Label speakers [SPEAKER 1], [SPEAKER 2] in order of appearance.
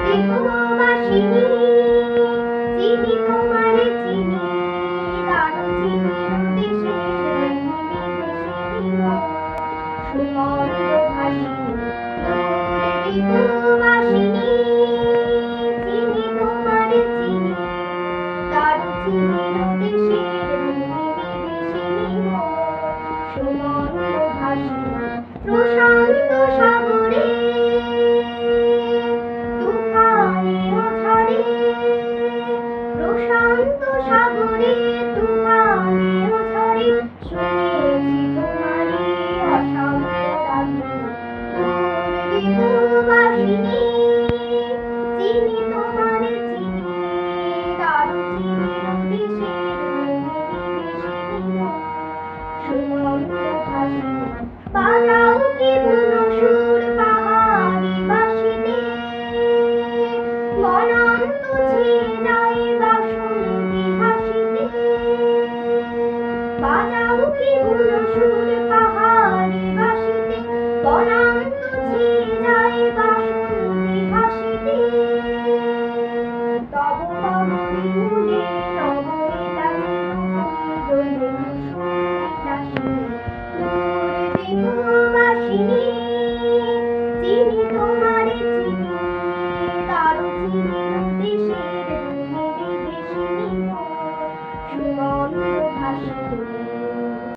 [SPEAKER 1] দিগবাসিনী চিনি তোমারে চিনি দারুচিনির দেশের বিদেশিনী গো সুমন্দ ভাসিনী দূরে দিগবাসিনী চিনি তোমারে চিনি দারুচিনির দেশের বিদেশিনী গো সুমন্দ ভাসিনী প্রশান্ত সাগরে প্রশান্ত সাগরে তুফানের ঝড়ে শুনেছি তোমারই অশান্ত ডাকে দিগবাসিনী চিনি তোমারে চিনি দারুচিনির দেশের বিদেশিনী সুমন্দ ভাসিনী বাজাও কি বুনো সুর পাহাড়ি বাসিতে অনন্ত ছেয়ে যায় বাসন্তী হাসিতে বাজাও কি বুনো সুর পাহাড়ি বাসিতে অনন্ত ছেয়ে যায় বাসন্তী হাসিতে তব কমলে মূলে নবনীতা দোলে দিগবাসিনী চিনি তোমারে চিনি দারুচিনি